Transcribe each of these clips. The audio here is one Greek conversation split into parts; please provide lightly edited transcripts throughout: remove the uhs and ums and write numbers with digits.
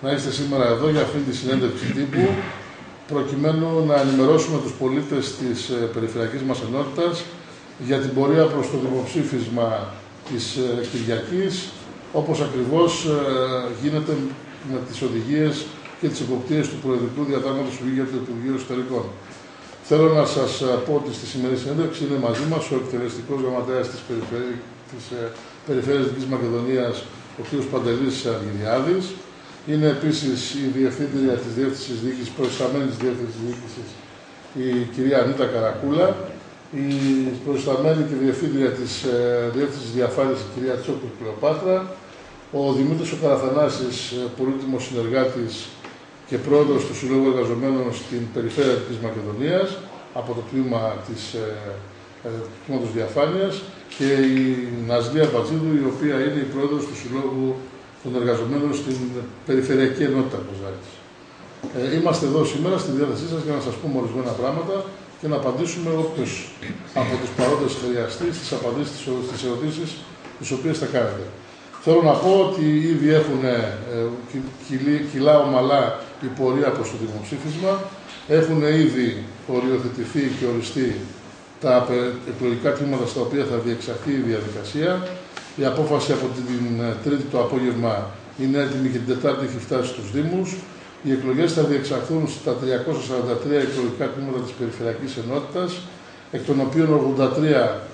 να είστε σήμερα εδώ για αυτή τη συνέντευξη τύπου, προκειμένου να ενημερώσουμε τους πολίτες της περιφερειακής μας ενότητας για την πορεία προς το δημοψήφισμα της Κυριακής, όπως ακριβώς γίνεται με τις οδηγίες και τις εποπτείες του Προεδρικού Διατάγματος που βγήκε από το Υπουργείο Εσωτερικών. Θέλω να σας πω ότι στη σημερινή συνέντευξη είναι μαζί μας ο εκτελεστικός γραμματέας της Περιφέρειας Δυτικής Μακεδονίας, ο κ. Παντελής Αργυριάδης. Είναι επίσης η Διευθύντρια της Διεύθυνσης Διοίκησης, προϊσταμένη της Διεύθυνσης Διοίκησης, η κυρία Ανίτα Καρακούλα, η προϊσταμένη και Διευθύντρια της Διεύθυνσης Διαφάνειας, η κυρία Τσόκου Κλεοπάτρα, ο Δημήτρης ο Καραθανάσης, πολύτιμος συνεργάτης και πρόεδρος του Συλλόγου Εργαζομένων στην Περιφέρεια της Μακεδονίας, από το τμήμα της Τμήματος Διαφάνειας, και η Ναζλία Μπατζίδου, η οποία είναι η πρόεδρος του Συλλόγου των Εργαζομένων στην Περιφερειακή Ενότητα Κοζάνης. Είμαστε εδώ σήμερα στη διάθεσή σας για να σας πούμε ορισμένα πράγματα και να απαντήσουμε όποιος από τους παρόντες χρειαστεί στις ερωτήσεις τις οποίες θα κάνετε. Θέλω να πω ότι ήδη κυλά ομαλά η πορεία προς το δημοψήφισμα. Έχουν ήδη οριοθετηθεί και οριστεί τα εκλογικά τμήματα στα οποία θα διεξαχθεί η διαδικασία. Η απόφαση από την Τρίτη το απόγευμα είναι έτοιμη και την Τετάρτη έχει φτάσει στους Δήμους. Οι εκλογές θα διεξαχθούν στα 343 εκλογικά τμήματα της Περιφερειακής Ενότητας, εκ των οποίων 83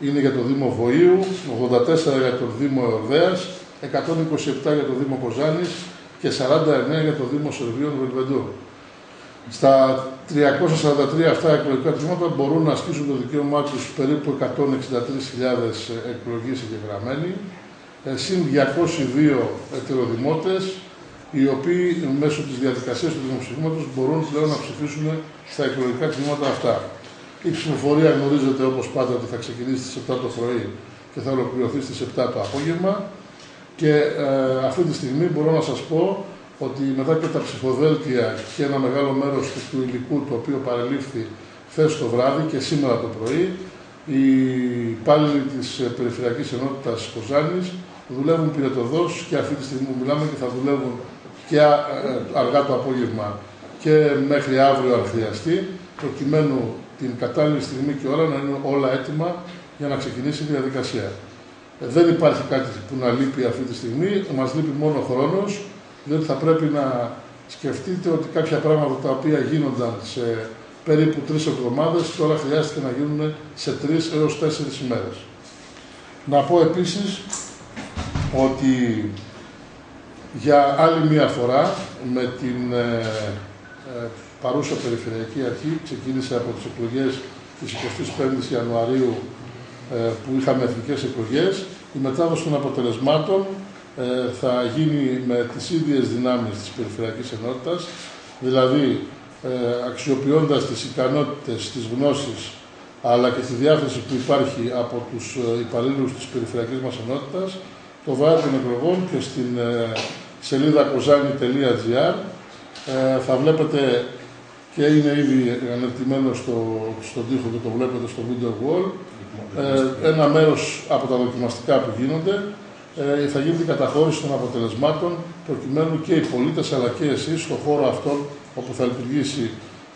είναι για το Δήμο Βοήου, 84 για το Δήμο Εορδέας, 127 για το Δήμο Κοζάνης και 49 για το Δήμο Σερβίων Βελβεντού. Στα 343 αυτά εκλογικά τμήματα μπορούν να ασκήσουν το δικαίωμά τους περίπου 163.000 εκλογείς εγγεγραμμένοι, συν 202 ετεροδημότες, οι οποίοι μέσω της διαδικασίας του δημοψηφίσματος μπορούν πλέον να ψηφίσουν στα εκλογικά τμήματα αυτά. Η ψηφοφορία γνωρίζετε όπως πάντα ότι θα ξεκινήσει στις 7 το πρωί και θα ολοκληρωθεί στις 7 το απόγευμα. Και αυτή τη στιγμή μπορώ να σας πω ότι μετά και τα ψηφοδέλτια και ένα μεγάλο μέρος του υλικού το οποίο παρελήφθη χθες το βράδυ και σήμερα το πρωί, οι υπάλληλοι της Περιφερειακής Ενότητας Κοζάνης δουλεύουν πυρετωδώς και αυτή τη στιγμή που μιλάμε και θα δουλεύουν και αργά το απόγευμα και μέχρι αύριο αν χρειαστεί, προκειμένου την κατάλληλη στιγμή και ώρα να είναι όλα έτοιμα για να ξεκινήσει η διαδικασία. Δεν υπάρχει κάτι που να λείπει αυτή τη στιγμή, μας λείπει μόνο χρόνος, διότι θα πρέπει να σκεφτείτε ότι κάποια πράγματα τα οποία γίνονταν σε περίπου 3 εβδομάδες τώρα χρειάστηκε να γίνουν σε 3 έως 4 ημέρες. Να πω επίσης ότι για άλλη μία φορά με την παρούσα Περιφερειακή Αρχή ξεκίνησε από τις εκλογές της 25ης Ιανουαρίου που είχαμε εθνικές εκλογές. Η μετάδοση των αποτελεσμάτων θα γίνει με τις ίδιες δυνάμεις της Περιφερειακής Ενότητας, δηλαδή αξιοποιώντας τις ικανότητες, τις γνώσεις, αλλά και τη διάθεση που υπάρχει από τους υπαλλήλους της Περιφερειακής μας Ενότητας, το βράδυ των εκλογών και στην σελίδα kozani.gr θα βλέπετε και είναι ήδη αναρτημένο στον τοίχο και το βλέπετε στο video wall, ένα μέρος από τα δοκιμαστικά που γίνονται. Θα γίνει η καταχώρηση των αποτελεσμάτων προκειμένου και οι πολίτες αλλά και εσείς στον χώρο αυτόν όπου θα λειτουργήσει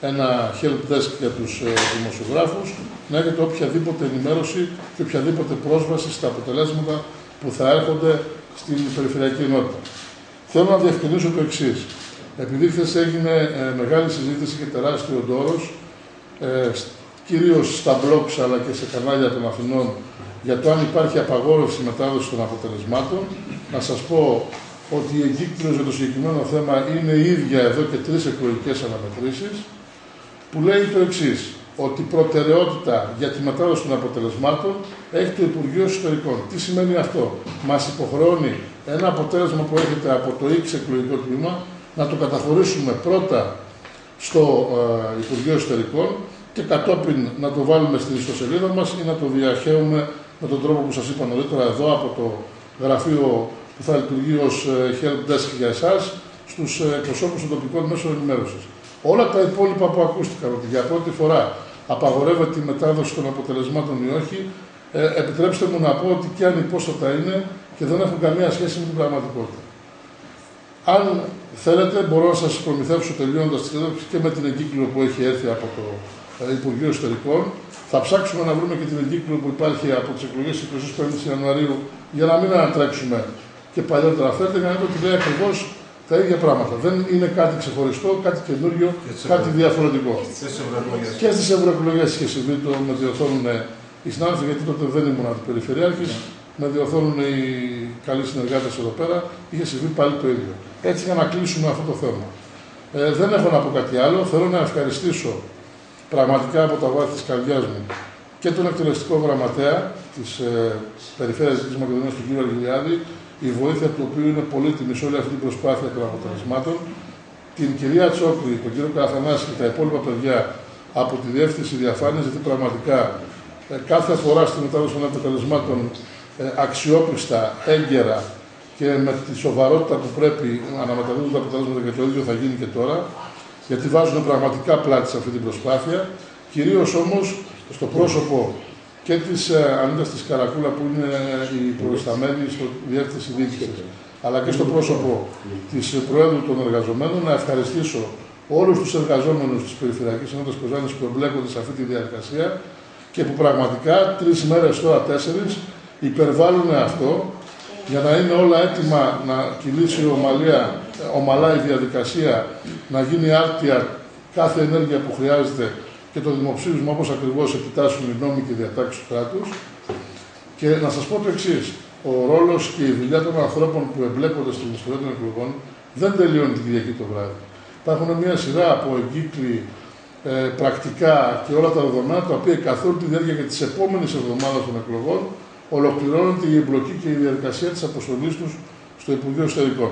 ένα help desk για τους δημοσιογράφους να έχετε οποιαδήποτε ενημέρωση και οποιαδήποτε πρόσβαση στα αποτελέσματα που θα έρχονται στην Περιφερειακή Ενότητα. Θέλω να διευκρινίσω το εξής. Επειδή χθες έγινε μεγάλη συζήτηση και τεράστιο ντόρος, κυρίως στα blogs αλλά και σε κανάλια των Αθηνών, για το αν υπάρχει απαγόρευση μετάδοση των αποτελεσμάτων, να σας πω ότι η εγκύκλειος για το συγκεκριμένο θέμα είναι η ίδια εδώ και 3 εκλογικές αναμετρήσεις, που λέει το εξής, ότι προτεραιότητα για τη μετάδοση των αποτελεσμάτων έχει το Υπουργείο Εσωτερικών. Τι σημαίνει αυτό? Μας υποχρεώνει ένα αποτέλεσμα που έρχεται από το X εκλογικό τμήμα να το καταχωρήσουμε πρώτα στο Υπουργείο Εσωτερικών και κατόπιν να το βάλουμε στην ιστοσελίδα μας ή να το διαχέουμε με τον τρόπο που σας είπα νωρίτερα εδώ από το γραφείο που θα λειτουργεί ως help desk για εσάς στους εκπροσώπους των τοπικών μέσων ενημέρωσης. Όλα τα υπόλοιπα που ακούστηκαν ότι για πρώτη φορά απαγορεύεται η μετάδοση των αποτελεσμάτων ή όχι, επιτρέψτε μου να πω ότι και ανυπόστατα είναι και δεν έχουν καμία σχέση με την πραγματικότητα. Αν θέλετε, μπορώ να σας προμηθεύσω τελειώνοντας τη συνέντευξη και με την εγκύκλιο που έχει έρθει από το Υπουργείο Εσωτερικών. Θα ψάξουμε να βρούμε και την εγκύκλιο που υπάρχει από τις εκλογές της 25 Ιανουαρίου για να μην ανατρέξουμε και παλιότερα φέρτε, για να δείτε ότι λέει ακριβώς τα ίδια πράγματα. Δεν είναι κάτι ξεχωριστό, κάτι καινούριο, κάτι διαφορετικό. Και στις ευρωεκλογές είχε συμβεί, το με διορθώνουν οι συνάδελφοι, γιατί τότε δεν ήμουν αντιπεριφερειάρχης, με διορθώνουν οι καλοί συνεργάτες εδώ πέρα, είχε συμβεί πάλι το ίδιο. Έτσι για να κλείσουμε αυτό το θέμα. Δεν έχω να πω κάτι άλλο. Θέλω να ευχαριστήσω πραγματικά από τα βάθη της καρδιάς μου και τον εκτελεστικό γραμματέα της Περιφέρειας της Μακεδονίας, του κ. Αργυλιάδη, η βοήθεια του οποίου είναι πολύτιμη σε όλη αυτή την προσπάθεια των αποτελεσμάτων, την κυρία Τσόκλη, τον κύριο Καραθανάση και τα υπόλοιπα παιδιά από τη Διεύθυνση Διαφάνειας, γιατί πραγματικά κάθε φορά στη μετάδοση των αποτελεσμάτων αξιόπιστα, έγκαιρα και με τη σοβαρότητα που πρέπει να αναμεταδίδουν τα αποτελέσματα, και το ίδιο θα γίνει και τώρα, γιατί βάζουν πραγματικά πλάτη σε αυτή την προσπάθεια, κυρίως όμως στο πρόσωπο και της Ανίτας της Καρακούλα, που είναι η προϊσταμένη στο Διεύθυνση Διοίκησης, αλλά και στο πρόσωπο της Προέδρου των Εργαζομένων, να ευχαριστήσω όλους τους εργαζόμενους της Περιφερειακής Ενότητας Κοζάνης που εμπλέκονται σε αυτή τη διαδικασία και που πραγματικά 3 μέρες τώρα, 4, υπερβάλλουν αυτό για να είναι όλα έτοιμα να κυλήσει ομαλά η διαδικασία, να γίνει άρτια κάθε ενέργεια που χρειάζεται και το δημοψήφισμα όπως ακριβώς επιτάσσουν οι νόμοι και οι διατάξεις του κράτους. Και να σας πω το εξής: ο ρόλος και η δουλειά των ανθρώπων που εμπλέκονται στην ιστορία των εκλογών δεν τελειώνει την Κυριακή το βράδυ. Υπάρχουν μια σειρά από εγκύκλοι, πρακτικά και όλα τα δεδομένα, τα οποία καθ' όλη τη διάρκεια και της επόμενης εβδομάδας των εκλογών ολοκληρώνεται η εμπλοκή και η διαδικασία της αποστολής τους στο Υπουργείο Εσωτερικών.